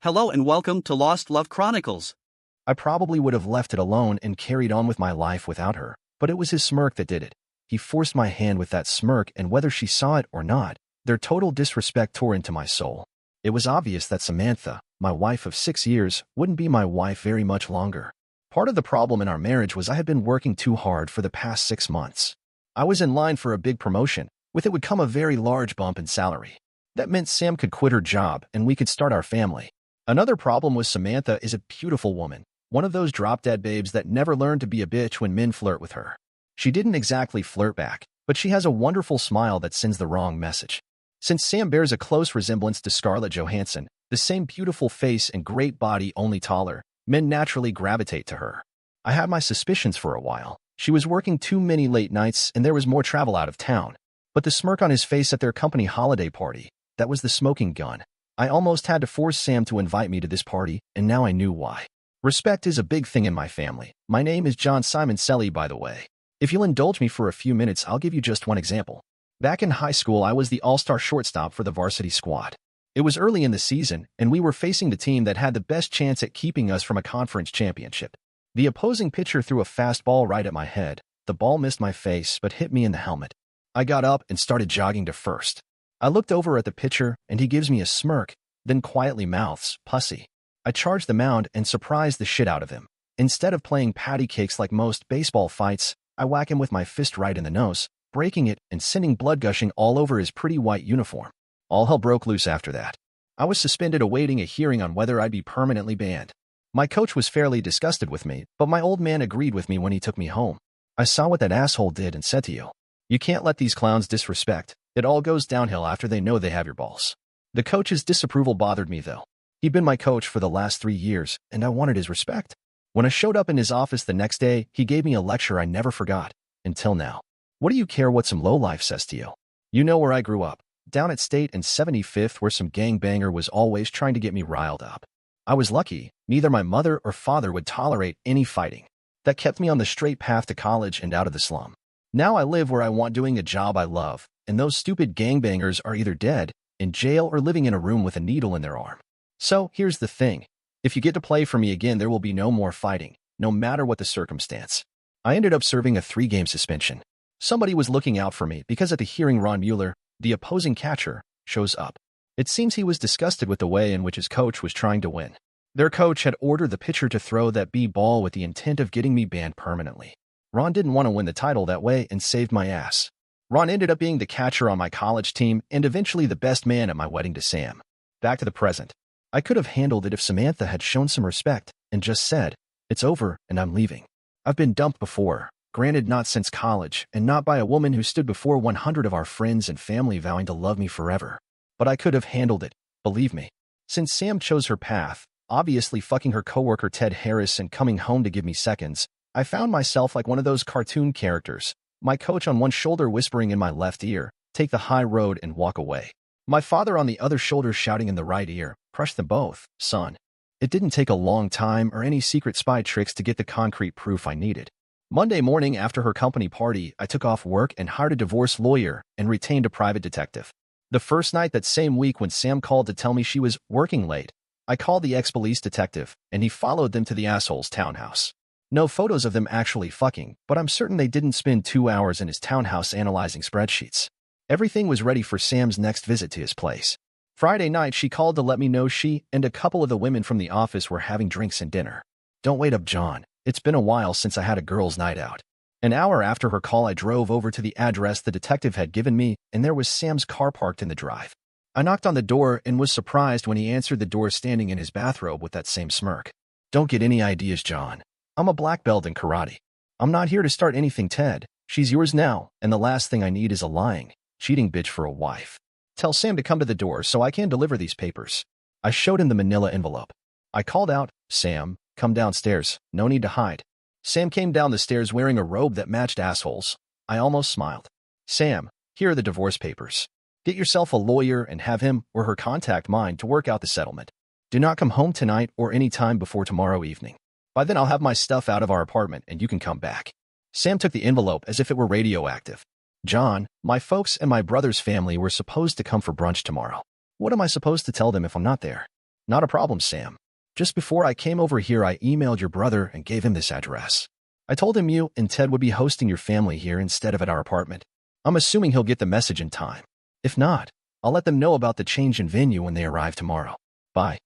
Hello and welcome to Lost Love Chronicles. I probably would have left it alone and carried on with my life without her, but it was his smirk that did it. He forced my hand with that smirk, and whether she saw it or not, their total disrespect tore into my soul. It was obvious that Samantha, my wife of 6 years, wouldn't be my wife very much longer. Part of the problem in our marriage was I had been working too hard for the past 6 months. I was in line for a big promotion. With it would come a very large bump in salary. That meant Sam could quit her job and we could start our family. Another problem was Samantha is a beautiful woman, one of those drop-dead babes that never learned to be a bitch when men flirt with her. She didn't exactly flirt back, but she has a wonderful smile that sends the wrong message. Since Sam bears a close resemblance to Scarlett Johansson, the same beautiful face and great body, only taller, men naturally gravitate to her. I had my suspicions for a while. She was working too many late nights and there was more travel out of town. But the smirk on his face at their company holiday party, that was the smoking gun. I almost had to force Sam to invite me to this party, and now I knew why. Respect is a big thing in my family. My name is John Simon Selly, by the way. If you'll indulge me for a few minutes, I'll give you just one example. Back in high school, I was the all-star shortstop for the varsity squad. It was early in the season, and we were facing the team that had the best chance at keeping us from a conference championship. The opposing pitcher threw a fastball right at my head. The ball missed my face, but hit me in the helmet. I got up and started jogging to first. I looked over at the pitcher, and he gives me a smirk, then quietly mouths, "Pussy." I charged the mound and surprised the shit out of him. Instead of playing patty cakes like most baseball fights, I whack him with my fist right in the nose, breaking it and sending blood gushing all over his pretty white uniform. All hell broke loose after that. I was suspended awaiting a hearing on whether I'd be permanently banned. My coach was fairly disgusted with me, but my old man agreed with me when he took me home. "I saw what that asshole did and said to you. You can't let these clowns disrespect. It all goes downhill after they know they have your balls." The coach's disapproval bothered me, though. He'd been my coach for the last 3 years, and I wanted his respect. When I showed up in his office the next day, he gave me a lecture I never forgot, until now. What do you care what some lowlife says to you? You know where I grew up, down at State and 75th, where some gangbanger was always trying to get me riled up. I was lucky, neither my mother or father would tolerate any fighting. That kept me on the straight path to college and out of the slum. Now I live where I want, doing a job I love, and those stupid gangbangers are either dead, in jail, or living in a room with a needle in their arm. So here's the thing. If you get to play for me again, there will be no more fighting, no matter what the circumstance. I ended up serving a 3-game suspension. Somebody was looking out for me because at the hearing Ron Mueller, the opposing catcher, shows up. It seems he was disgusted with the way in which his coach was trying to win. Their coach had ordered the pitcher to throw that B-ball with the intent of getting me banned permanently. Ron didn't want to win the title that way and saved my ass. Ron ended up being the catcher on my college team and eventually the best man at my wedding to Sam. Back to the present. I could have handled it if Samantha had shown some respect and just said, "It's over and I'm leaving." I've been dumped before, granted not since college and not by a woman who stood before 100 of our friends and family vowing to love me forever. But I could have handled it, believe me. Since Sam chose her path, obviously fucking her coworker Ted Harris and coming home to give me seconds, I found myself like one of those cartoon characters, my coach on one shoulder whispering in my left ear, "Take the high road and walk away." My father on the other shoulder shouting in the right ear, "Crush them both, son." It didn't take a long time or any secret spy tricks to get the concrete proof I needed. Monday morning after her company party, I took off work and hired a divorce lawyer and retained a private detective. The first night that same week when Sam called to tell me she was working late, I called the ex-police detective, and he followed them to the asshole's townhouse. No photos of them actually fucking, but I'm certain they didn't spend 2 hours in his townhouse analyzing spreadsheets. Everything was ready for Sam's next visit to his place. Friday night, she called to let me know she and a couple of the women from the office were having drinks and dinner. Don't wait up, John. It's been a while since I had a girls' night out. An hour after her call, I drove over to the address the detective had given me, and there was Sam's car parked in the drive. I knocked on the door and was surprised when he answered the door standing in his bathrobe with that same smirk. "Don't get any ideas, John. I'm a black belt in karate. I'm not here to start anything, Ted. She's yours now, and the last thing I need is a lying, cheating bitch for a wife. Tell Sam to come to the door so I can deliver these papers." I showed him the manila envelope. I called out, "Sam, come downstairs. No need to hide." Sam came down the stairs wearing a robe that matched assholes. I almost smiled. "Sam, here are the divorce papers. Get yourself a lawyer and have him or her contact mine to work out the settlement. Do not come home tonight or any time before tomorrow evening. By then I'll have my stuff out of our apartment and you can come back." Sam took the envelope as if it were radioactive. "John, my folks and my brother's family were supposed to come for brunch tomorrow. What am I supposed to tell them if I'm not there?" Not a problem, Sam. Just before I came over here, I emailed your brother and gave him this address. I told him you and Ted would be hosting your family here instead of at our apartment. I'm assuming he'll get the message in time. If not, I'll let them know about the change in venue when they arrive tomorrow. Bye.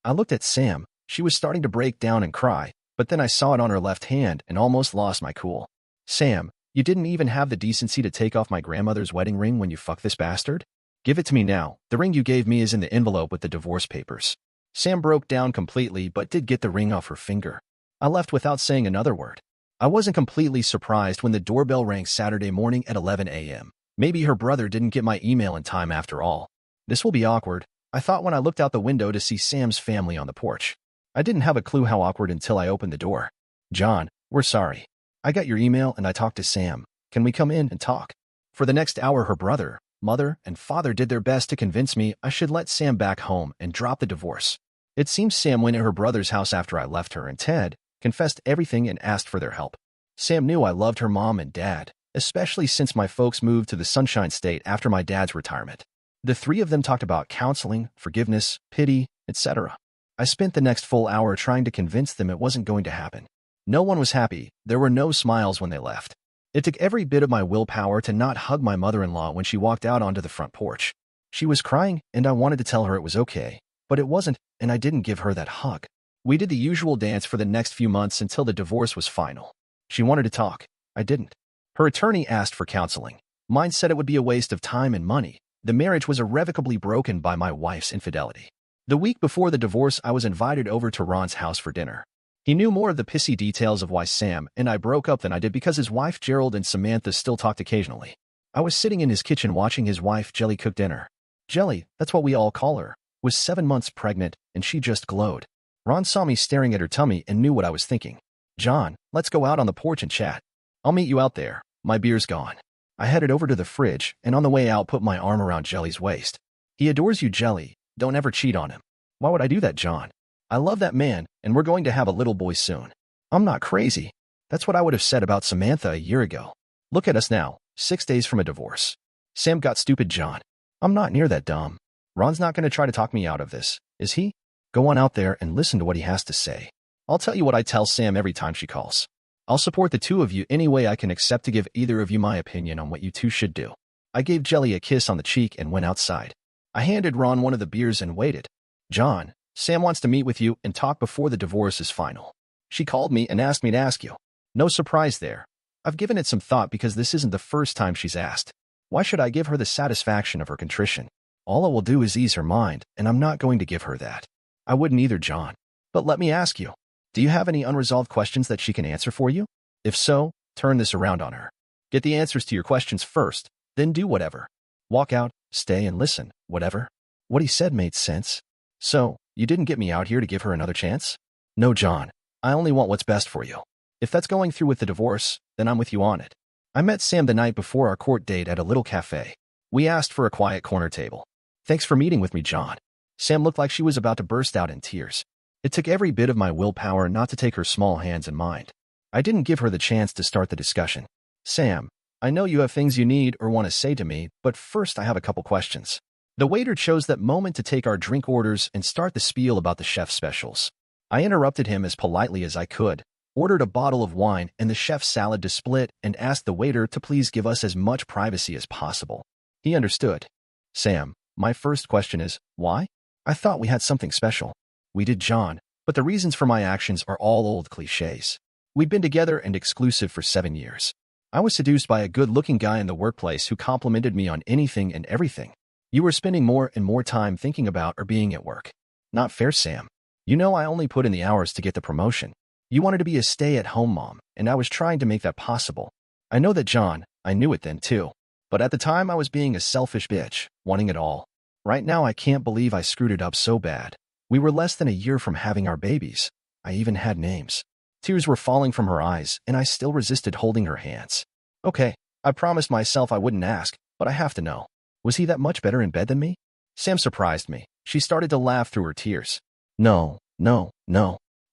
I looked at Sam. She was starting to break down and cry, but then I saw it on her left hand and almost lost my cool. Sam, you didn't even have the decency to take off my grandmother's wedding ring when you fucked this bastard? Give it to me now. The ring you gave me is in the envelope with the divorce papers. Sam broke down completely but did get the ring off her finger. I left without saying another word. I wasn't completely surprised when the doorbell rang Saturday morning at 11 a.m. Maybe her brother didn't get my email in time after all. This will be awkward, I thought when I looked out the window to see Sam's family on the porch. I didn't have a clue how awkward until I opened the door. John, we're sorry. I got your email and I talked to Sam. Can we come in and talk? For the next hour, her brother, mother, and father did their best to convince me I should let Sam back home and drop the divorce. It seems Sam went to her brother's house after I left her, and Ted confessed everything and asked for their help. Sam knew I loved her mom and dad, especially since my folks moved to the Sunshine State after my dad's retirement. The three of them talked about counseling, forgiveness, pity, etc. I spent the next full hour trying to convince them it wasn't going to happen. No one was happy. There were no smiles when they left. It took every bit of my willpower to not hug my mother-in-law when she walked out onto the front porch. She was crying, and I wanted to tell her it was okay, but it wasn't, and I didn't give her that hug. We did the usual dance for the next few months until the divorce was final. She wanted to talk. I didn't. Her attorney asked for counseling. Mine said it would be a waste of time and money. The marriage was irrevocably broken by my wife's infidelity. The week before the divorce, I was invited over to Ron's house for dinner. He knew more of the pissy details of why Sam and I broke up than I did because his wife Gerald and Samantha still talked occasionally. I was sitting in his kitchen watching his wife Jelly cook dinner. Jelly, that's what we all call her, was 7 months pregnant, and she just glowed. Ron saw me staring at her tummy and knew what I was thinking. John, let's go out on the porch and chat. I'll meet you out there. My beer's gone. I headed over to the fridge, and on the way out put my arm around Jelly's waist. He adores you, Jelly. Don't ever cheat on him. Why would I do that, John? I love that man, and we're going to have a little boy soon. I'm not crazy. That's what I would have said about Samantha a year ago. Look at us now, 6 days from a divorce. Sam got stupid, John. I'm not near that dumb. Ron's not going to try to talk me out of this, is he? Go on out there and listen to what he has to say. I'll tell you what I tell Sam every time she calls. I'll support the two of you any way I can accept to give either of you my opinion on what you two should do. I gave Jelly a kiss on the cheek and went outside. I handed Ron one of the beers and waited. John, Sam wants to meet with you and talk before the divorce is final. She called me and asked me to ask you. No surprise there. I've given it some thought because this isn't the first time she's asked. Why should I give her the satisfaction of her contrition? All it will do is ease her mind, and I'm not going to give her that. I wouldn't either, John. But let me ask you. Do you have any unresolved questions that she can answer for you? If so, turn this around on her. Get the answers to your questions first, then do whatever. Walk out, stay and listen, whatever. What he said made sense. So, you didn't get me out here to give her another chance? No, John. I only want what's best for you. If that's going through with the divorce, then I'm with you on it. I met Sam the night before our court date at a little cafe. We asked for a quiet corner table. Thanks for meeting with me, John. Sam looked like she was about to burst out in tears. It took every bit of my willpower not to take her small hands in mine. I didn't give her the chance to start the discussion. Sam, I know you have things you need or want to say to me, but first I have a couple questions. The waiter chose that moment to take our drink orders and start the spiel about the chef's specials. I interrupted him as politely as I could, ordered a bottle of wine and the chef's salad to split, and asked the waiter to please give us as much privacy as possible. He understood. Sam, my first question is, why? I thought we had something special. We did, John, but the reasons for my actions are all old cliches. We'd been together and exclusive for 7 years. I was seduced by a good-looking guy in the workplace who complimented me on anything and everything. You were spending more and more time thinking about or being at work. Not fair, Sam. You know I only put in the hours to get the promotion. You wanted to be a stay-at-home mom, and I was trying to make that possible. I know that, John. I knew it then, too. But at the time, I was being a selfish bitch, wanting it all. Right now, I can't believe I screwed it up so bad. We were less than a year from having our babies. I even had names. Tears were falling from her eyes, and I still resisted holding her hands. Okay, I promised myself I wouldn't ask, but I have to know. Was he that much better in bed than me? Sam surprised me. She started to laugh through her tears. No.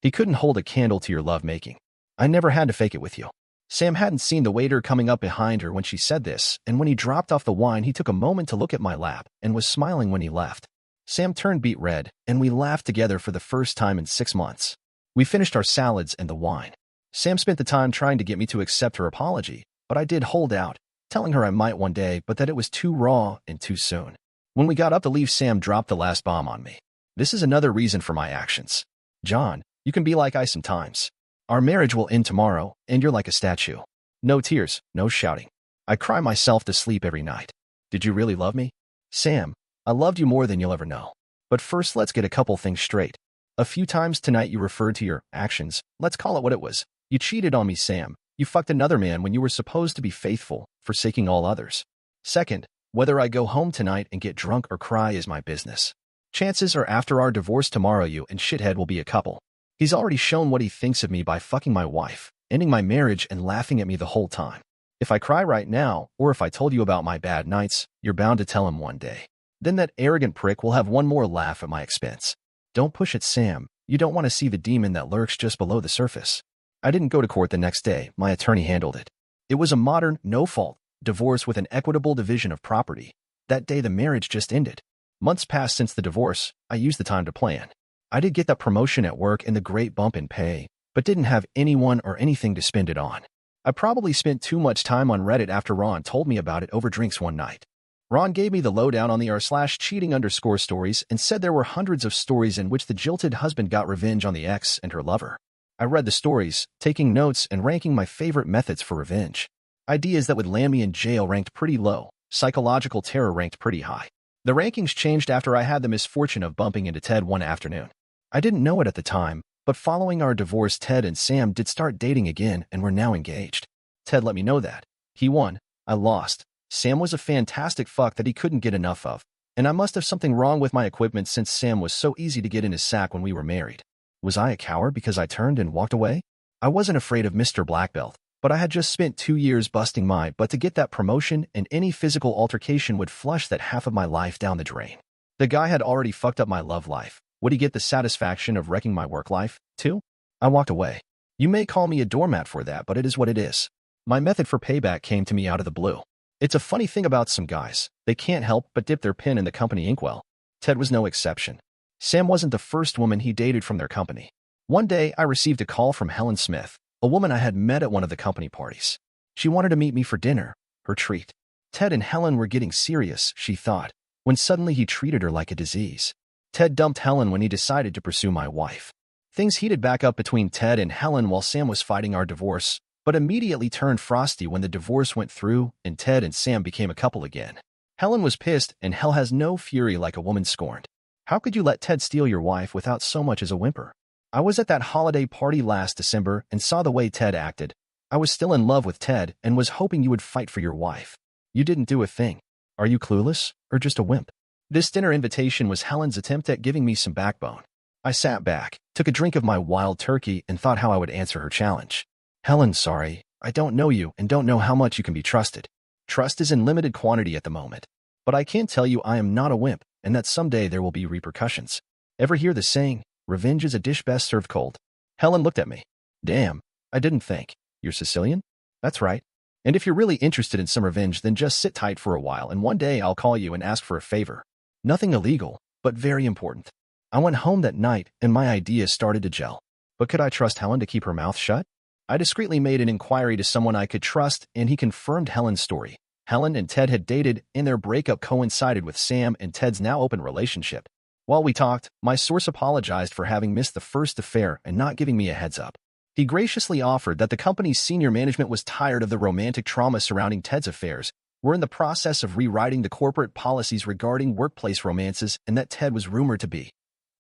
He couldn't hold a candle to your lovemaking. I never had to fake it with you. Sam hadn't seen the waiter coming up behind her when she said this, and when he dropped off the wine, he took a moment to look at my lap and was smiling when he left. Sam turned beet red, and we laughed together for the first time in 6 months. We finished our salads and the wine. Sam spent the time trying to get me to accept her apology, but I did hold out, telling her I might one day, but that it was too raw and too soon. When we got up to leave, Sam dropped the last bomb on me. This is another reason for my actions. John, you can be like I sometimes. Our marriage will end tomorrow, and you're like a statue. No tears, no shouting. I cry myself to sleep every night. Did you really love me? Sam, I loved you more than you'll ever know. But first, let's get a couple things straight. A few times tonight you referred to your actions. Let's call it what it was. You cheated on me, Sam. You fucked another man when you were supposed to be faithful, forsaking all others. Second, whether I go home tonight and get drunk or cry is my business. Chances are after our divorce tomorrow you and shithead will be a couple. He's already shown what he thinks of me by fucking my wife, ending my marriage and laughing at me the whole time. If I cry right now, or if I told you about my bad nights, you're bound to tell him one day. Then that arrogant prick will have one more laugh at my expense. Don't push it, Sam. You don't want to see the demon that lurks just below the surface. I didn't go to court the next day. My attorney handled it. It was a modern, no-fault divorce with an equitable division of property. That day the marriage just ended. Months passed since the divorce. I used the time to plan. I did get that promotion at work and the great bump in pay, but didn't have anyone or anything to spend it on. I probably spent too much time on Reddit after Ron told me about it over drinks one night. Ron gave me the lowdown on the r/cheating_ stories and said there were hundreds of stories in which the jilted husband got revenge on the ex and her lover. I read the stories, taking notes and ranking my favorite methods for revenge. Ideas that would land me in jail ranked pretty low. Psychological terror ranked pretty high. The rankings changed after I had the misfortune of bumping into Ted one afternoon. I didn't know it at the time, but following our divorce, Ted and Sam did start dating again and were now engaged. Ted let me know that. He won. I lost. Sam was a fantastic fuck that he couldn't get enough of, and I must have something wrong with my equipment since Sam was so easy to get in his sack when we were married. Was I a coward because I turned and walked away? I wasn't afraid of Mr. Black Belt, but I had just spent 2 years busting my butt to get that promotion, and any physical altercation would flush that half of my life down the drain. The guy had already fucked up my love life. Would he get the satisfaction of wrecking my work life, too? I walked away. You may call me a doormat for that, but it is what it is. My method for payback came to me out of the blue. It's a funny thing about some guys. They can't help but dip their pen in the company inkwell. Ted was no exception. Sam wasn't the first woman he dated from their company. One day, I received a call from Helen Smith, a woman I had met at one of the company parties. She wanted to meet me for dinner, her treat. Ted and Helen were getting serious, she thought, when suddenly he treated her like a disease. Ted dumped Helen when he decided to pursue my wife. Things heated back up between Ted and Helen while Sam was fighting our divorce, but immediately turned frosty when the divorce went through and Ted and Sam became a couple again. Helen was pissed, and hell has no fury like a woman scorned. How could you let Ted steal your wife without so much as a whimper? I was at that holiday party last December and saw the way Ted acted. I was still in love with Ted and was hoping you would fight for your wife. You didn't do a thing. Are you clueless or just a wimp? This dinner invitation was Helen's attempt at giving me some backbone. I sat back, took a drink of my wild turkey, and thought how I would answer her challenge. Helen, sorry, I don't know you and don't know how much you can be trusted. Trust is in limited quantity at the moment. But I can tell you I am not a wimp, and that someday there will be repercussions. Ever hear the saying, revenge is a dish best served cold? Helen looked at me. Damn, I didn't think. You're Sicilian? That's right. And if you're really interested in some revenge, then just sit tight for a while, and one day I'll call you and ask for a favor. Nothing illegal, but very important. I went home that night, and my ideas started to gel. But could I trust Helen to keep her mouth shut? I discreetly made an inquiry to someone I could trust, and he confirmed Helen's story. Helen and Ted had dated, and their breakup coincided with Sam and Ted's now open relationship. While we talked, my source apologized for having missed the first affair and not giving me a heads up. He graciously offered that the company's senior management was tired of the romantic trauma surrounding Ted's affairs, were in the process of rewriting the corporate policies regarding workplace romances, and that Ted was rumored to be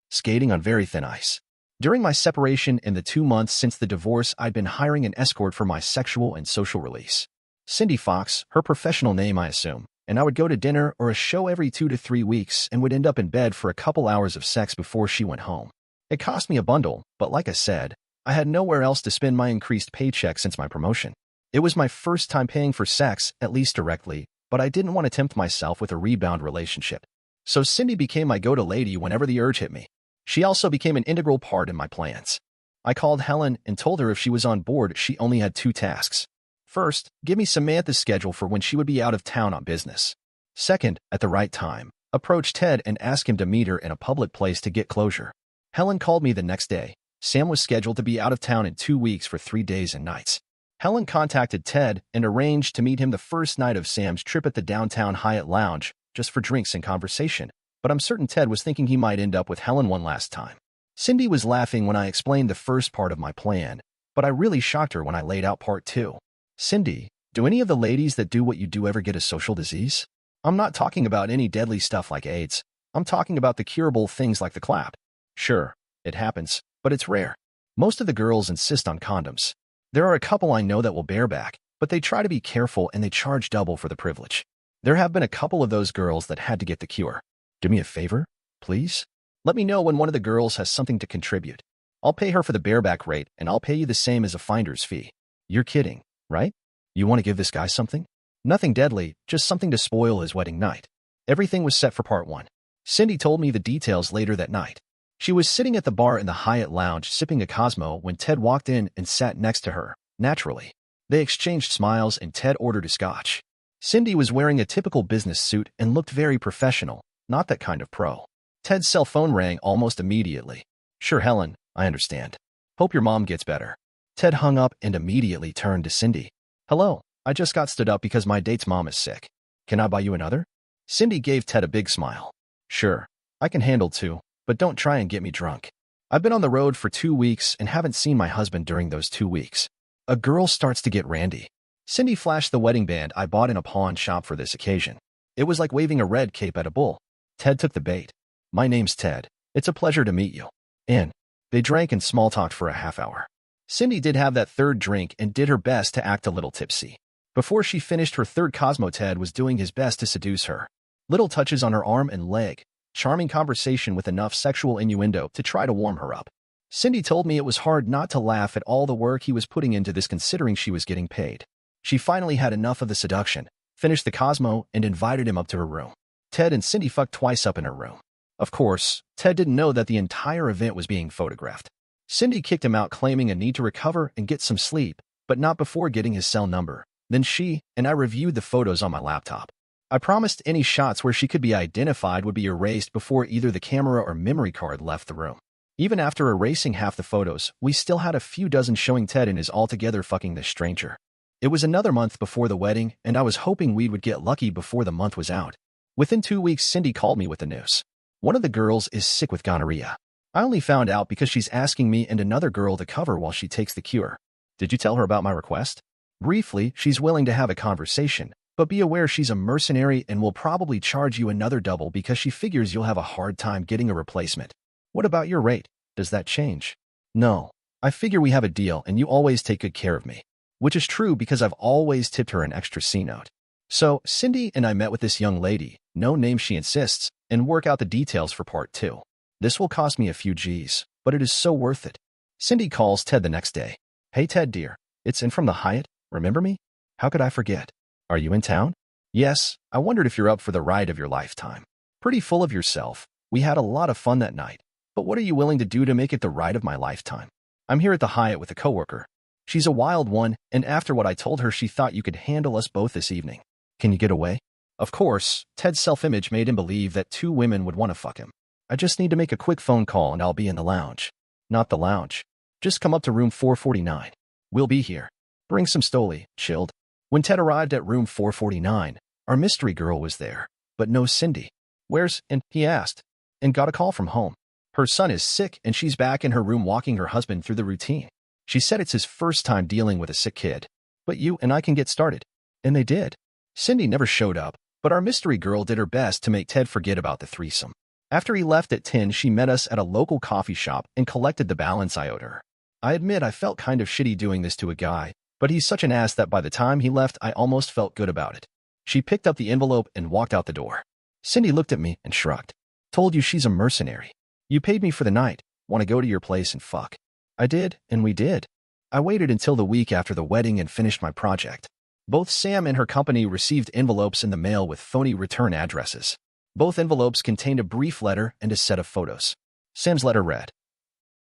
skating on very thin ice. During my separation and the 2 months since the divorce, I'd been hiring an escort for my sexual and social release. Cindy Fox, her professional name I assume, and I would go to dinner or a show every 2 to 3 weeks and would end up in bed for a couple hours of sex before she went home. It cost me a bundle, but like I said, I had nowhere else to spend my increased paycheck since my promotion. It was my first time paying for sex, at least directly, but I didn't want to tempt myself with a rebound relationship. So Cindy became my go-to lady whenever the urge hit me. She also became an integral part in my plans. I called Helen and told her if she was on board, she only had 2 tasks. First, give me Samantha's schedule for when she would be out of town on business. Second, at the right time, approach Ted and ask him to meet her in a public place to get closure. Helen called me the next day. Sam was scheduled to be out of town in 2 weeks for 3 days and nights. Helen contacted Ted and arranged to meet him the first night of Sam's trip at the downtown Hyatt Lounge, just for drinks and conversation. But I'm certain Ted was thinking he might end up with Helen one last time. Cindy was laughing when I explained the first part of my plan, but I really shocked her when I laid out part 2. Cindy, do any of the ladies that do what you do ever get a social disease? I'm not talking about any deadly stuff like AIDS. I'm talking about the curable things like the clap. Sure, it happens, but it's rare. Most of the girls insist on condoms. There are a couple I know that will bareback, but they try to be careful and they charge double for the privilege. There have been a couple of those girls that had to get the cure. Do me a favor, please? Let me know when one of the girls has something to contribute. I'll pay her for the bareback rate, and I'll pay you the same as a finder's fee. You're kidding, right? You want to give this guy something? Nothing deadly, just something to spoil his wedding night. Everything was set for part 1. Cindy told me the details later that night. She was sitting at the bar in the Hyatt Lounge sipping a Cosmo when Ted walked in and sat next to her, naturally. They exchanged smiles and Ted ordered a scotch. Cindy was wearing a typical business suit and looked very professional, not that kind of pro. Ted's cell phone rang almost immediately. Sure, Helen, I understand. Hope your mom gets better. Ted hung up and immediately turned to Cindy. Hello, I just got stood up because my date's mom is sick. Can I buy you another? Cindy gave Ted a big smile. Sure, I can handle 2, but don't try and get me drunk. I've been on the road for 2 weeks and haven't seen my husband during those 2 weeks. A girl starts to get randy. Cindy flashed the wedding band I bought in a pawn shop for this occasion. It was like waving a red cape at a bull. Ted took the bait. My name's Ted. It's a pleasure to meet you. And they drank and small-talked for a half hour. Cindy did have that third drink and did her best to act a little tipsy. Before she finished her third Cosmo, Ted was doing his best to seduce her. Little touches on her arm and leg, charming conversation with enough sexual innuendo to try to warm her up. Cindy told me it was hard not to laugh at all the work he was putting into this considering she was getting paid. She finally had enough of the seduction, finished the Cosmo, and invited him up to her room. Ted and Cindy fucked twice up in her room. Of course, Ted didn't know that the entire event was being photographed. Cindy kicked him out claiming a need to recover and get some sleep, but not before getting his cell number. Then she and I reviewed the photos on my laptop. I promised any shots where she could be identified would be erased before either the camera or memory card left the room. Even after erasing half the photos, we still had a few dozen showing Ted and his altogether fucking this stranger. It was another month before the wedding, and I was hoping we would get lucky before the month was out. Within 2 weeks, Cindy called me with the news. One of the girls is sick with gonorrhea. I only found out because she's asking me and another girl to cover while she takes the cure. Did you tell her about my request? Briefly, she's willing to have a conversation, but be aware she's a mercenary and will probably charge you another double because she figures you'll have a hard time getting a replacement. What about your rate? Does that change? No. I figure we have a deal and you always take good care of me. Which is true because I've always tipped her an extra C note. So, Cindy and I met with this young lady, no name she insists, and work out the details for part 2. This will cost me a few G's, but it is so worth it. Cindy calls Ted the next day. Hey Ted dear, it's in from the Hyatt, remember me? How could I forget? Are you in town? Yes, I wondered if you're up for the ride of your lifetime. Pretty full of yourself. We had a lot of fun that night. But what are you willing to do to make it the ride of my lifetime? I'm here at the Hyatt with a coworker. She's a wild one, and after what I told her, she thought you could handle us both this evening. Can you get away? Of course, Ted's self-image made him believe that 2 women would want to fuck him. I just need to make a quick phone call and I'll be in the lounge. Not the lounge. Just come up to room 449. We'll be here. Bring some Stoli, chilled. When Ted arrived at room 449, our mystery girl was there, but no Cindy. Where's, and he asked, and got a call from home. Her son is sick and she's back in her room walking her husband through the routine. She said it's his first time dealing with a sick kid. But you and I can get started. And they did. Cindy never showed up, but our mystery girl did her best to make Ted forget about the threesome. After he left at 10, she met us at a local coffee shop and collected the balance I owed her. I admit I felt kind of shitty doing this to a guy, but he's such an ass that by the time he left, I almost felt good about it. She picked up the envelope and walked out the door. Cindy looked at me and shrugged. Told you she's a mercenary. You paid me for the night. Want to go to your place and fuck? I did, and we did. I waited until the week after the wedding and finished my project. Both Sam and her company received envelopes in the mail with phony return addresses. Both envelopes contained a brief letter and a set of photos. Sam's letter read,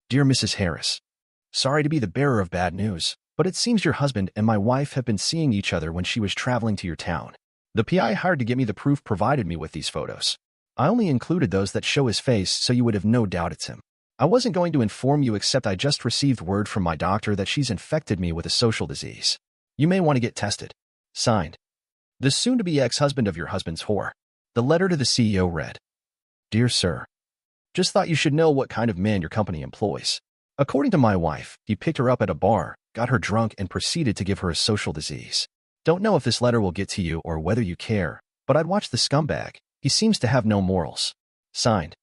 Dear Mrs. Harris, sorry to be the bearer of bad news, but it seems your husband and my wife have been seeing each other when she was traveling to your town. The PI hired to get me the proof provided me with these photos. I only included those that show his face so you would have no doubt it's him. I wasn't going to inform you except I just received word from my doctor that she's infected me with a social disease. You may want to get tested. Signed, the soon-to-be ex-husband of your husband's whore. The letter to the CEO read, Dear Sir, just thought you should know what kind of man your company employs. According to my wife, he picked her up at a bar, got her drunk, and proceeded to give her a social disease. Don't know if this letter will get to you or whether you care, but I'd watch the scumbag. He seems to have no morals. Signed,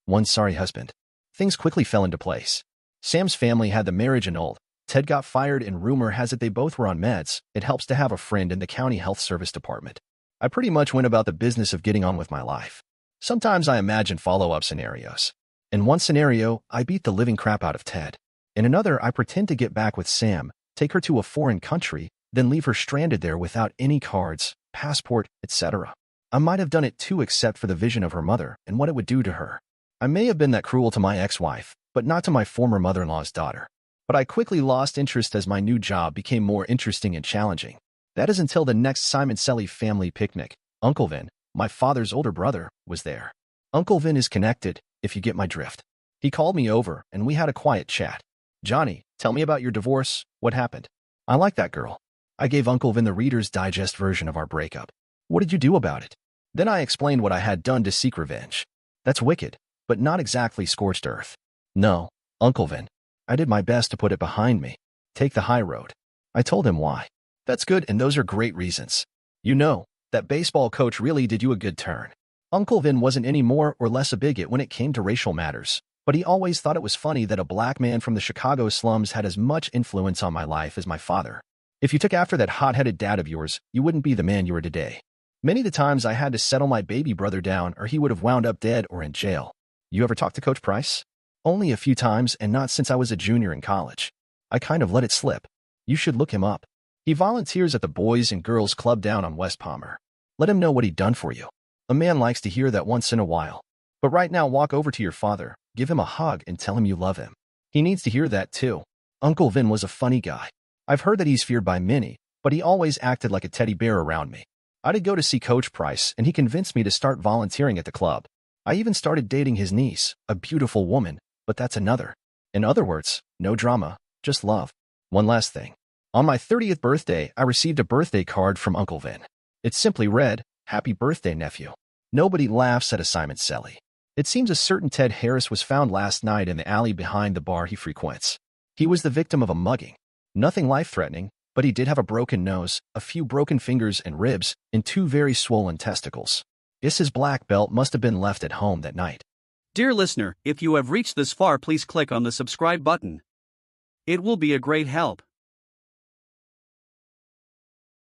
One sorry husband. Things quickly fell into place. Sam's family had the marriage annulled. Ted got fired, and rumor has it they both were on meds. It helps to have a friend in the county health service department. I pretty much went about the business of getting on with my life. Sometimes I imagine follow-up scenarios. In one scenario, I beat the living crap out of Ted. In another, I pretend to get back with Sam, take her to a foreign country, then leave her stranded there without any cards, passport, etc. I might have done it too except for the vision of her mother and what it would do to her. I may have been that cruel to my ex-wife, but not to my former mother-in-law's daughter. But I quickly lost interest as my new job became more interesting and challenging. That is until the next Simon Selly family picnic. Uncle Vin, my father's older brother, was there. Uncle Vin is connected, if you get my drift. He called me over, and we had a quiet chat. Johnny, tell me about your divorce. What happened? I like that girl. I gave Uncle Vin the Reader's Digest version of our breakup. What did you do about it? Then I explained what I had done to seek revenge. That's wicked, but not exactly scorched earth. No, Uncle Vin. I did my best to put it behind me. Take the high road. I told him why. That's good, and those are great reasons. You know, that baseball coach really did you a good turn. Uncle Vin wasn't any more or less a bigot when it came to racial matters, but he always thought it was funny that a black man from the Chicago slums had as much influence on my life as my father. If you took after that hot-headed dad of yours, you wouldn't be the man you are today. Many of the times I had to settle my baby brother down or he would have wound up dead or in jail. You ever talk to Coach Price? Only a few times, and not since I was a junior in college. I kind of let it slip. You should look him up. He volunteers at the Boys and Girls Club down on West Palmer. Let him know what he done for you. A man likes to hear that once in a while. But right now, walk over to your father, give him a hug, and tell him you love him. He needs to hear that too. Uncle Vin was a funny guy. I've heard that he's feared by many, but he always acted like a teddy bear around me. I did go to see Coach Price, and he convinced me to start volunteering at the club. I even started dating his niece, a beautiful woman, but that's another. In other words, no drama, just love. One last thing. On my 30th birthday, I received a birthday card from Uncle Vin. It simply read, Happy birthday, nephew. Nobody laughs at a Simon Selly. It seems a certain Ted Harris was found last night in the alley behind the bar he frequents. He was the victim of a mugging. Nothing life-threatening, but he did have a broken nose, a few broken fingers and ribs, and 2 very swollen testicles. Guess his black belt must have been left at home that night. Dear listener, if you have reached this far, please click on the subscribe button. It will be a great help.